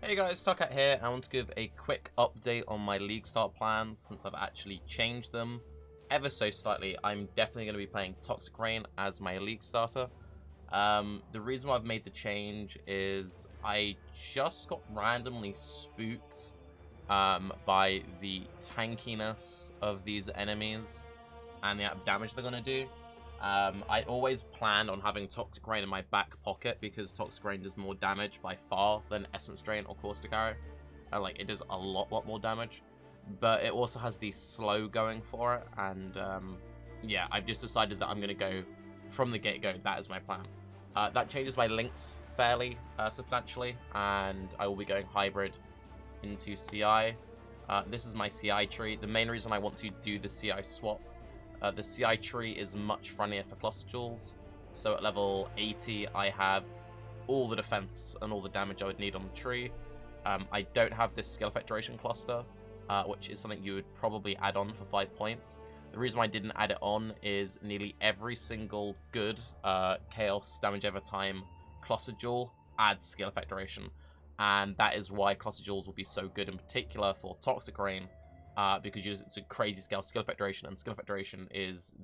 Hey guys, Tarke here. I want to give a quick update on my Leaguestarter plans since I've actually changed them ever so slightly. I'm definitely going to be playing Toxic Rain as my Leaguestarter. The reason why I've made the change is I just got randomly spooked by the tankiness of these enemies and the amount of damage they're going to do. I always planned on having Toxic Rain in my back pocket because Toxic Rain does more damage by far than Essence Drain or Caustic Arrow. It does a lot more damage. But it also has the slow going for it, and yeah, I've just decided that I'm going to go from the get-go. That is my plan. That changes my links fairly substantially, and I will be going hybrid into CI. This is my CI tree. The main reason I want to do the CI swap, the CI tree is much friendlier for cluster jewels. So at level 80, I have all the defense and all the damage I would need on the tree. I don't have this skill effect duration cluster, which is something you would probably add on for 5 points. The reason why I didn't add it on is nearly every single good chaos damage over time cluster jewel adds skill effect duration. And that is why cluster jewels will be so good, in particular for Toxic Rain, because it's a crazy skill effect duration, and skill effect duration is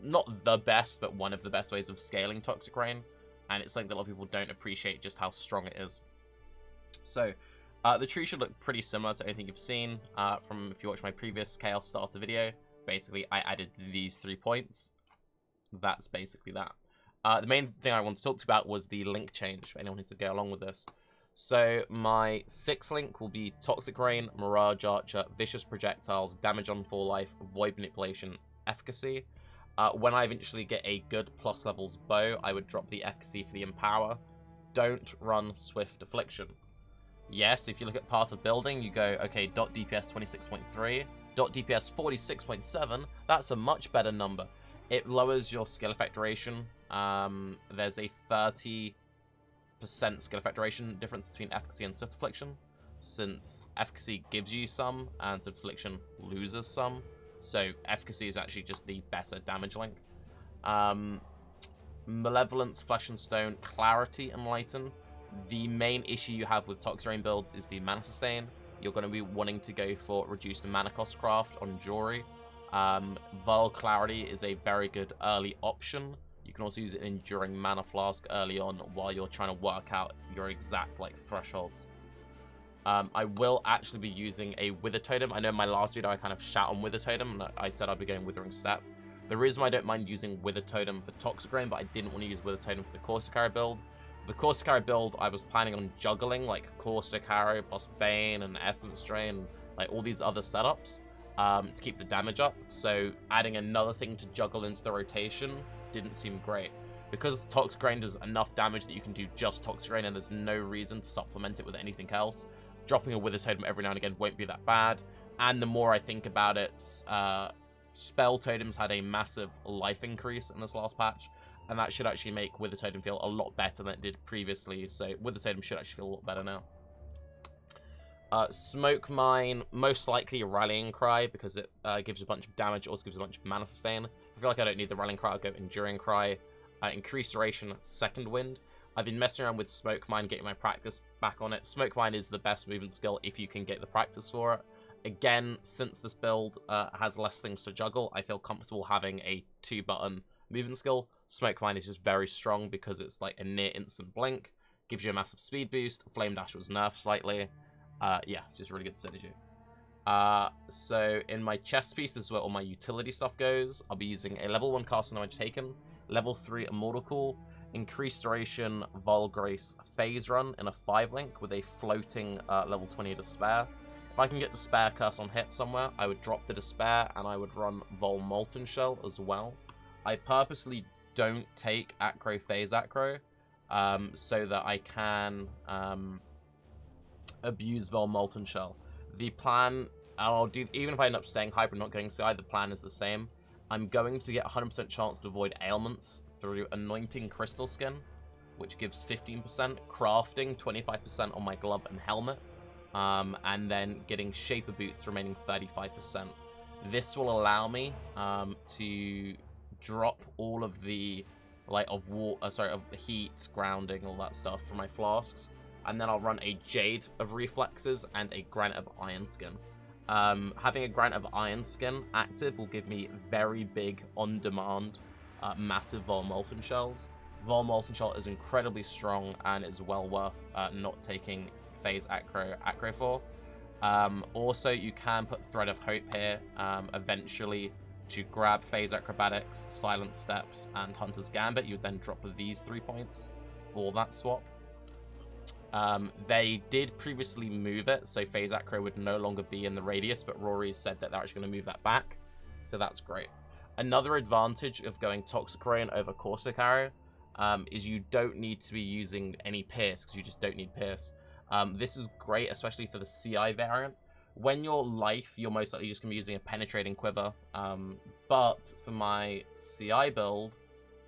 not the best, but one of the best ways of scaling Toxic Rain, and it's something that a lot of people don't appreciate just how strong it is. So, the tree should look pretty similar to anything you've seen from if you watch my previous Chaos Starter video. Basically, I added these 3 points. That's basically that. The main thing I want to talk about was the link change, for anyone who to go along with this. So my 6th link will be Toxic Rain, Mirage Archer, Vicious Projectiles, Damage on 4 Life, Void Manipulation, Efficacy. When I eventually get a good plus levels bow, I would drop the Efficacy for the Empower. Don't run Swift Affliction. Yes, if you look at Path of Building, you go, okay, dot DPS 26.3, dot DPS 46.7, that's a much better number. It lowers your skill effect duration. There's a 30% skill effect duration difference between Efficacy and Swift Affliction, since Efficacy gives you some and Swift Affliction loses some. So Efficacy is actually just the better damage link. Malevolence, Flesh and Stone, Clarity, Enlighten. The main issue you have with Toxic Rain builds is the mana sustain. You're going to be wanting to go for reduced mana cost craft on Jury. Vile Clarity is a very good early option. You can also use it in Enduring Mana Flask early on while you're trying to work out your exact thresholds. I will actually be using a Wither Totem. I know in my last video I kind of shat on Wither Totem, and I said I'd be going Withering Step. The reason why I don't mind using Wither Totem for Toxic Rain, but I didn't want to use Wither Totem for the Caustic Arrow build. For the Caustic Arrow build, I was planning on juggling Caustic Arrow plus Bane and Essence Drain, all these other setups to keep the damage up. So adding another thing to juggle into the rotation didn't seem great. Because Toxic Rain does enough damage that you can do just Toxic Rain and there's no reason to supplement it with anything else, dropping a Wither Totem every now and again won't be that bad. And the more I think about it, Spell Totems had a massive life increase in this last patch, and that should actually make Wither Totem feel a lot better than it did previously, so Wither Totem should actually feel a lot better now. Smoke Mine, most likely a Rallying Cry, because it gives a bunch of damage, it also gives a bunch of mana sustain. I feel like I don't need the Rallying Cry, I'll go Enduring Cry. Increased Duration, Second Wind. I've been messing around with Smoke Mine, getting my practice back on it. Smoke Mine is the best movement skill if you can get the practice for it. Again, since this build has less things to juggle, I feel comfortable having a 2-button movement skill. Smoke Mine is just very strong because it's a near instant blink, gives you a massive speed boost. Flame Dash was nerfed slightly. Yeah, it's just really good synergy. So in my chest piece, this is where all my utility stuff goes. I'll be using a level 1 Castle Knowledge Taken, level 3 Immortal Call, increased duration Vol Grace Phase Run in a 5-link with a floating level 20 Despair. If I can get Despair Curse on hit somewhere, I would drop the Despair and I would run Vol Molten Shell as well. I purposely don't take Acro Phase Acro so that I can abuse Vol Molten Shell. The plan, I'll do, even if I end up staying hybrid, not going CI, the plan is the same. I'm going to get 100% chance to avoid ailments through Anointing Crystal Skin, which gives 15%, crafting 25% on my glove and helmet, and then getting Shaper Boots remaining 35%. This will allow me to drop all of the of heat, grounding, all that stuff from my flasks, and then I'll run a Jade of Reflexes and a Granite of Iron Skin. Having a Granite of Iron Skin active will give me very big, on-demand, massive Vol Molten Shells. Vol Molten Shell is incredibly strong and is well worth not taking phase aggro for. Also, you can put Thread of Hope here eventually to grab Phase Acrobatics, Silent Steps, and Hunter's Gambit. You would then drop these 3 points for that swap. They did previously move it, so Phase Acro would no longer be in the radius, but Rory said that they're actually going to move that back, so that's great. Another advantage of going Toxic Rain over Caustic Arrow is you don't need to be using any Pierce, because you just don't need Pierce. This is great, especially for the CI variant. When you're Life, you're most likely just going to be using a Penetrating Quiver, but for my CI build,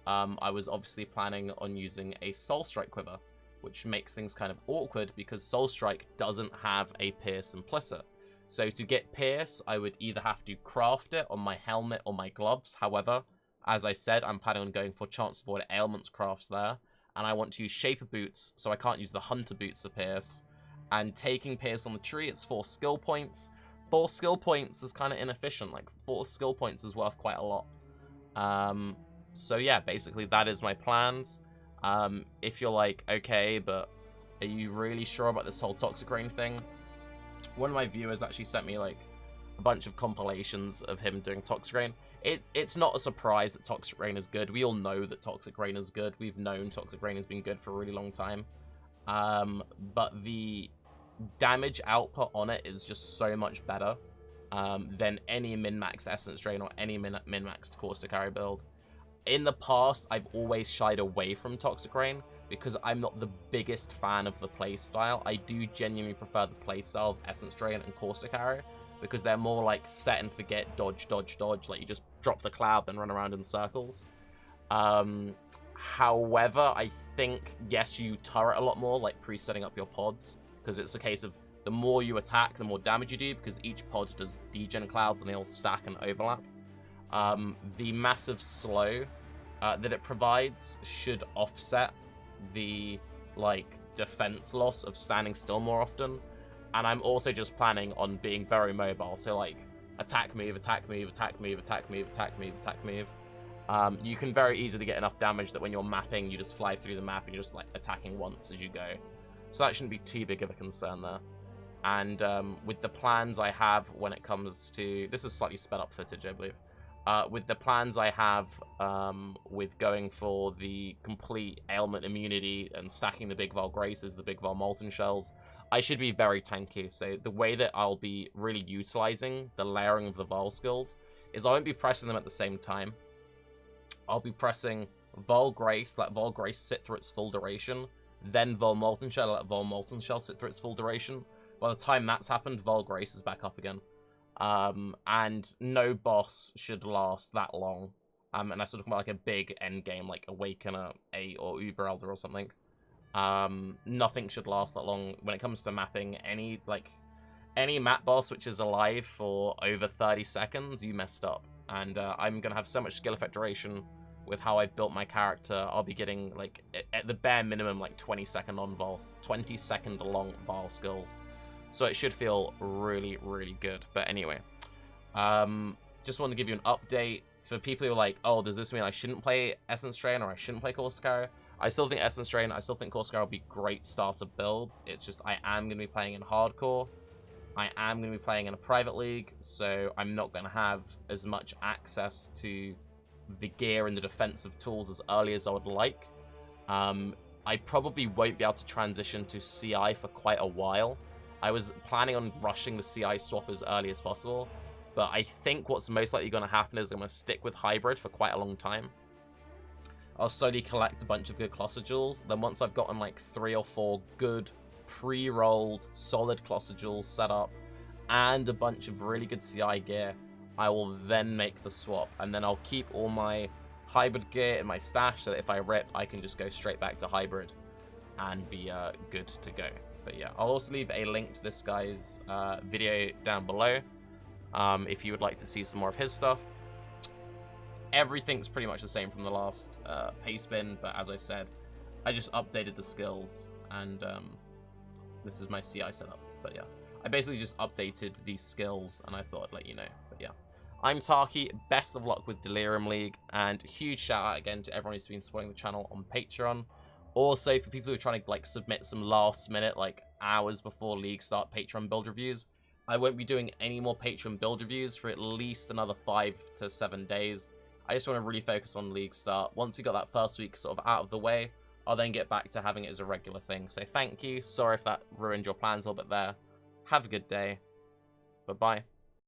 I was obviously planning on using a Soul Strike Quiver, which makes things kind of awkward because Soul Strike doesn't have a Pierce implicit. So to get Pierce, I would either have to craft it on my helmet or my gloves. However, as I said, I'm planning on going for Chance Avoid Ailments crafts there, and I want to use Shaper Boots, so I can't use the Hunter Boots for Pierce. And taking Pierce on the tree, it's 4 skill points. 4 skill points is kind of inefficient. Like, 4 skill points is worth quite a lot. So yeah, basically that is my plans. If you're like, okay, but are you really sure about this whole Toxic Rain thing? One of my viewers actually sent me like a bunch of compilations of him doing Toxic Rain. It's not a surprise that Toxic Rain is good. We all know that Toxic Rain is good. We've known Toxic Rain has been good for a really long time. But the damage output on it is just so much better than any min-max Essence Drain or any min-maxed Caustic Arrow build. In the past, I've always shied away from Toxic Rain because I'm not the biggest fan of the playstyle. I do genuinely prefer the playstyle of Essence Drain and Caustic Arrow because they're more like set and forget, dodge, dodge, dodge. Like you just drop the cloud, then run around in circles. However, I think, yes, you turret a lot more, like pre-setting up your pods, because it's a case of the more you attack, the more damage you do, because each pod does degen clouds and they all stack and overlap. The massive slow that it provides should offset the like defense loss of standing still more often, and I'm also just planning on being very mobile, so like attack move, attack move, attack move, attack move, attack move, attack move. You can very easily get enough damage that when you're mapping, you just fly through the map and you're just like attacking once as you go, so that shouldn't be too big of a concern there. And with the plans I have when it comes to, this is slightly sped up footage, I believe. With the plans I have with going for the complete ailment immunity and stacking the Big Vol Graces, the Big Vol Molten Shells, I should be very tanky. So the way that I'll be really utilizing the layering of the Vol skills is I won't be pressing them at the same time. I'll be pressing Vol Grace, let Vol Grace sit through its full duration, then Vol Molten Shell, let Vol Molten Shell sit through its full duration. By the time that's happened, Vol Grace is back up again. And no boss should last that long. And I sort of about like a big end game, like Awakener 8 or Uber Elder or something. Nothing should last that long when it comes to mapping. Any map boss which is alive for over 30 seconds, you messed up. And I'm gonna have so much skill effect duration with how I've built my character. I'll be getting like at the bare minimum like 20-second on vols, 20-second long vol skills. So it should feel really, really good. But anyway, just want to give you an update for people who are like, oh, does this mean I shouldn't play Essence Drain or I shouldn't play Caustic Arrow? I still think Essence Drain, I still think Caustic Arrow will be great starter builds. It's just I am going to be playing in hardcore. I am going to be playing in a private league, so I'm not going to have as much access to the gear and the defensive tools as early as I would like. I probably won't be able to transition to CI for quite a while. I was planning on rushing the CI swap as early as possible, but I think what's most likely going to happen is I'm going to stick with Hybrid for quite a long time. I'll slowly collect a bunch of good Colossal Jewels, then once I've gotten like 3 or 4 good pre-rolled solid Colossal Jewels set up, and a bunch of really good CI gear, I will then make the swap, and then I'll keep all my Hybrid gear in my stash, so that if I rip, I can just go straight back to Hybrid and be good to go. But yeah, I'll also leave a link to this guy's video down below if you would like to see some more of his stuff. Everything's pretty much the same from the last pay spin, but as I said, I just updated the skills, and this is my CI setup. But yeah, I basically just updated these skills, and I thought I'd let you know. But yeah, I'm Tarke. Best of luck with Delirium League, and huge shout out again to everyone who's been supporting the channel on Patreon. Also, for people who are trying to like submit some last minute, like hours before League start, Patreon build reviews, I won't be doing any more Patreon build reviews for at least another 5 to 7 days. I just want to really focus on League start. Once we got that first week sort of out of the way, I'll then get back to having it as a regular thing. So thank you. Sorry if that ruined your plans a little bit there. Have a good day. Bye-bye.